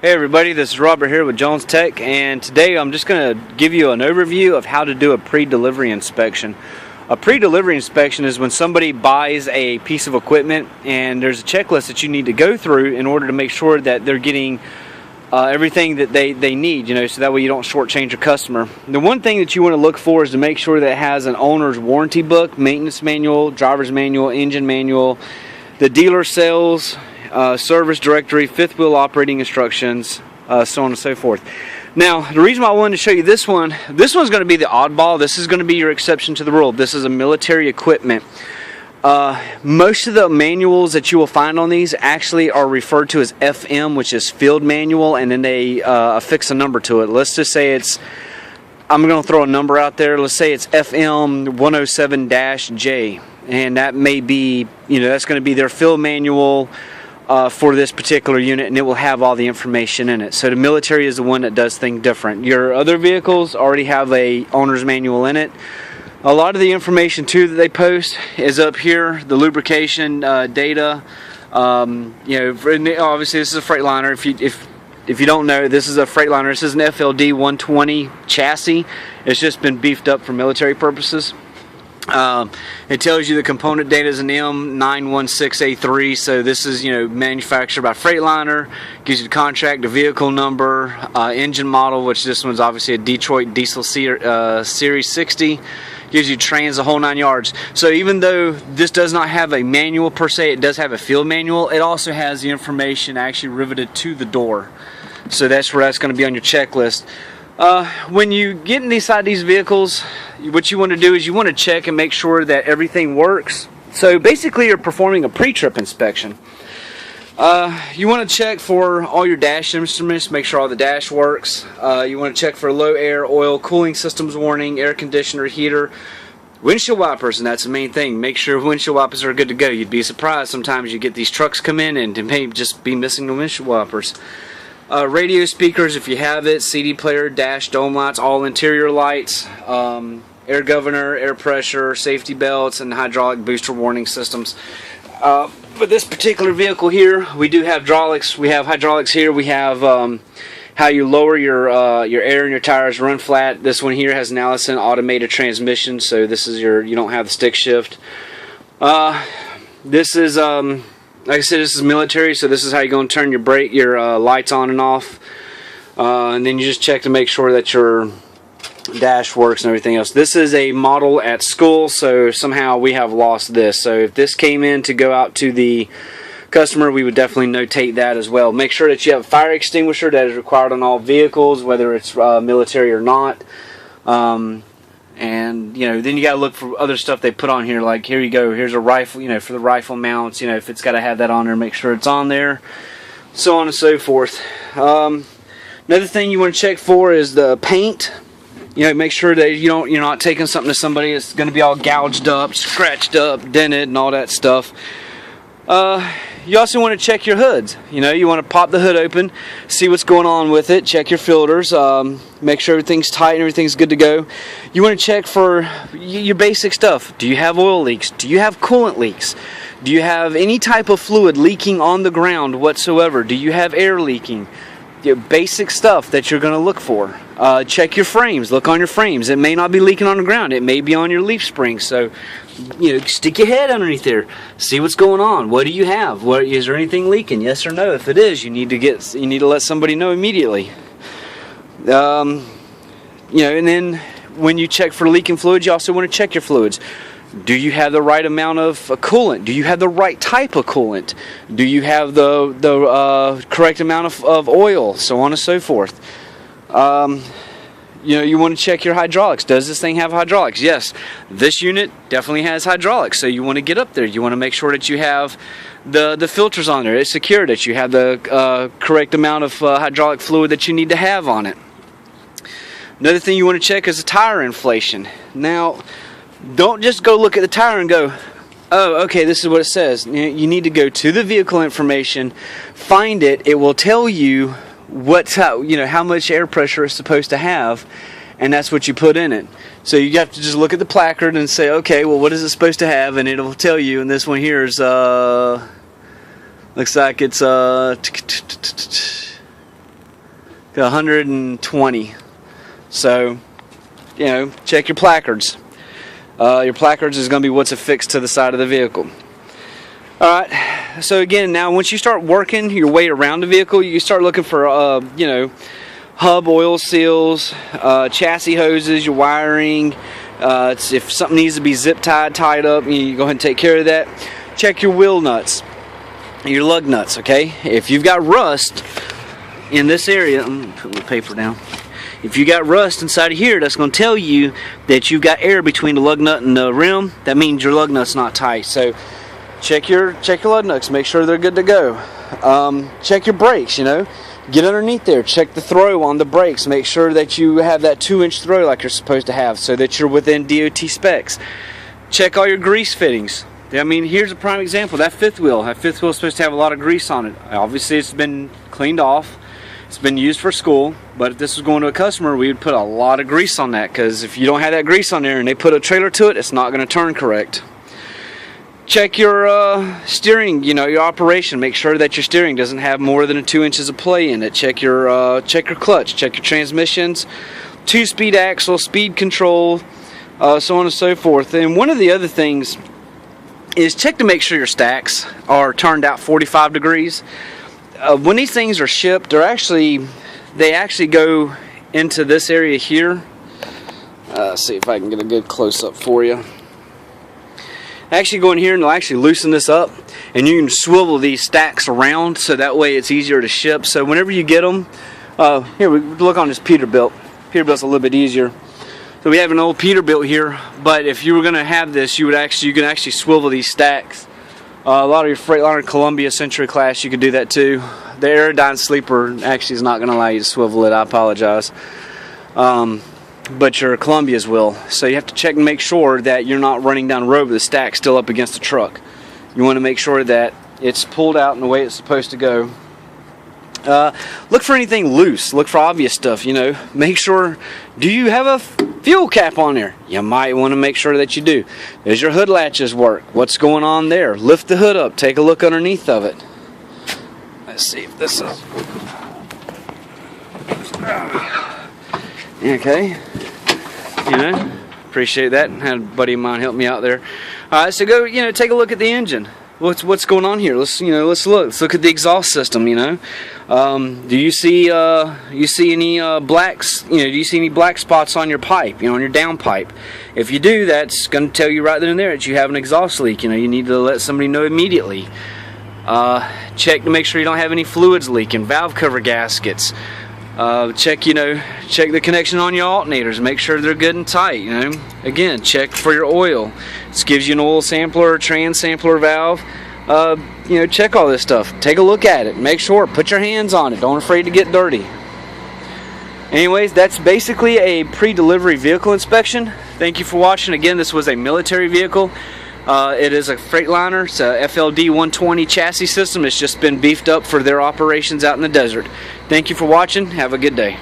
Hey everybody, this is Robert here with Jones Tech, and today I'm just going to give you an overview of how to do a pre-delivery inspection. A pre-delivery inspection is when somebody buys a piece of equipment and there's a checklist that you need to go through in order to make sure that they're getting everything that they need, so that way you don't shortchange your customer. The one thing that you want to look for is to make sure that it has an owner's warranty book, maintenance manual, driver's manual, engine manual, the dealer sales, service directory, fifth wheel operating instructions, so on and so forth. Now, the reason why I wanted to show you this one's going to be the oddball. This is going to be your exception to the rule. This is a military equipment. Most of the manuals that you will find on these actually are referred to as FM, which is field manual, and then they affix a number to it. Let's just say I'm going to throw a number out there. Let's say it's FM 107-J, and that may be, that's going to be their field manual for this particular unit, and it will have all the information in it. So the military is the one that does things different. Your other vehicles already have a owner's manual in it. A lot of the information too that they post is up here. The lubrication data. Obviously this is a Freightliner. If you don't know, this is a Freightliner. This is an FLD 120 chassis. It's just been beefed up for military purposes. It tells you the component data is an M916A3, so this is manufactured by Freightliner. Gives you the contract, the vehicle number, engine model, which this one's obviously a Detroit Diesel Series 60. Gives you trans, the whole 9 yards. So even though this does not have a manual per se, it does have a field manual. It also has the information actually riveted to the door, so that's where that's going to be on your checklist. When you get inside these vehicles, what you want to do is you want to check and make sure that everything works. So basically you're performing a pre-trip inspection. You want to check for all your dash instruments, make sure all the dash works. You want to check for low air, oil, cooling systems warning, air conditioner, heater, windshield wipers, and that's the main thing. Make sure windshield wipers are good to go. You'd be surprised sometimes you get these trucks come in and they may just be missing the windshield wipers. Radio speakers if you have it, CD player, dash, dome lights, all interior lights, air governor, air pressure, safety belts, and hydraulic booster warning systems. For this particular vehicle here, we do have hydraulics. We have hydraulics here. We have how you lower your air in your tires, run flat. This one here has an Allison automated transmission, so this is you don't have the stick shift. This is like I said, this is military, so this is how you're going to turn your lights on and off. And then you just check to make sure that your dash works and everything else. This is a model at school, so somehow we have lost this. So if this came in to go out to the customer, we would definitely notate that as well. Make sure that you have a fire extinguisher. That is required on all vehicles, whether it's military or not. And then you gotta look for other stuff they put on here, like here you go, here's a rifle, for the rifle mounts, if it's got to have that on there, make sure it's on there, so on and so forth. Another thing you want to check for is the paint. Make sure that you're not taking something to somebody that's going to be all gouged up, scratched up, dented, and all that stuff. You also want to check your hoods. You want to pop the hood open, see what's going on with it, check your filters, make sure everything's tight and everything's good to go. You want to check for your basic stuff. Do you have oil leaks? Do you have coolant leaks? Do you have any type of fluid leaking on the ground whatsoever? Do you have air leaking? Basic stuff that you're going to look for. Check your frames. Look on your frames. It may not be leaking on the ground. It may be on your leaf springs. So, stick your head underneath there. See what's going on. What do you have? Is there anything leaking? Yes or no? If it is, you need to let somebody know immediately. And then when you check for leaking fluids, you also want to check your fluids. Do you have the right amount of coolant? Do you have the right type of coolant? Do you have the correct amount of oil? So on and so forth. You want to check your hydraulics. Does this thing have hydraulics? Yes, this unit definitely has hydraulics. So you want to get up there. You want to make sure that you have the filters on there. It's secure, that you have the correct amount of hydraulic fluid that you need to have on it. Another thing you want to check is the tire inflation. Now, don't just go look at the tire and go, oh, okay, this is what it says. You need to go to the vehicle information, find it. It will tell you how much air pressure it's supposed to have, and that's what you put in it. So you have to just look at the placard and say, okay, well, what is it supposed to have? And it'll tell you. And this one here is looks like it's 120. So, you know, check your placards. Your placards is going to be what's affixed to the side of the vehicle. Alright, so again, now once you start working your way around the vehicle, you start looking for, you know, hub oil seals, chassis hoses, your wiring. If something needs to be zip tied up, you go ahead and take care of that. Check your wheel nuts, your lug nuts, okay? If you've got rust in this area, I'm going to put my paper down. If you got rust inside of here, that's going to tell you that you've got air between the lug nut and the rim. That means your lug nut's not tight. So check your lug nuts, make sure they're good to go. Check your brakes, you know. Get underneath there, check the throw on the brakes, make sure that you have that 2-inch throw like you're supposed to have so that you're within DOT specs. Check all your grease fittings. I mean, here's a prime example. That fifth wheel is supposed to have a lot of grease on it. Obviously it's been cleaned off, it's been used for school, but if this was going to a customer, we would put a lot of grease on that, because if you don't have that grease on there and they put a trailer to it, it's not going to turn correct. Check your steering, you know, your operation. Make sure that your steering doesn't have more than 2 inches of play in it. Check your clutch, check your transmissions, 2-speed axle, speed control, so on and so forth. And one of the other things is check to make sure your stacks are turned out 45 degrees. When these things are shipped, they actually go into this area here. See if I can get a good close-up for you. Actually go in here and they'll actually loosen this up, and you can swivel these stacks around so that way it's easier to ship. So whenever you get them, here we look on this Peterbilt. Peterbilt's a little bit easier. So we have an old Peterbilt here, but if you were going to have this, you can actually swivel these stacks. A lot of your Freightliner Columbia Century class, you could do that too. The Aerodyne Sleeper actually is not going to allow you to swivel it. I apologize. But your Columbias will. So you have to check and make sure that you're not running down the road with the stack still up against the truck. You want to make sure that it's pulled out in the way it's supposed to go. Look for anything loose. Look for obvious stuff, you know. Make sure, do you have a fuel cap on there? You might want to make sure that you do. Does your hood latches work? What's going on there? Lift the hood up. Take a look underneath of it. Let's see if this is... Okay, you know, appreciate that. Had a buddy of mine help me out there. All right, so go, you know, take a look at the engine. What's going on here? Let's look at the exhaust system. You know, do you see any blacks? You know, do you see any black spots on your pipe? You know, on your down pipe. If you do, that's going to tell you right then and there that you have an exhaust leak. You know, you need to let somebody know immediately. Check to make sure you don't have any fluids leaking. Valve cover gaskets. Check the connection on your alternators, make sure they're good and tight. You know, again, check for your oil. This gives you an oil sampler or trans sampler valve. You know, check all this stuff. Take a look at it. Make sure. Put your hands on it. Don't afraid to get dirty. Anyways, that's basically a pre-delivery vehicle inspection. Thank you for watching. Again, this was a military vehicle. It is a Freightliner. It's a FLD 120 chassis system. It's just been beefed up for their operations out in the desert. Thank you for watching. Have a good day.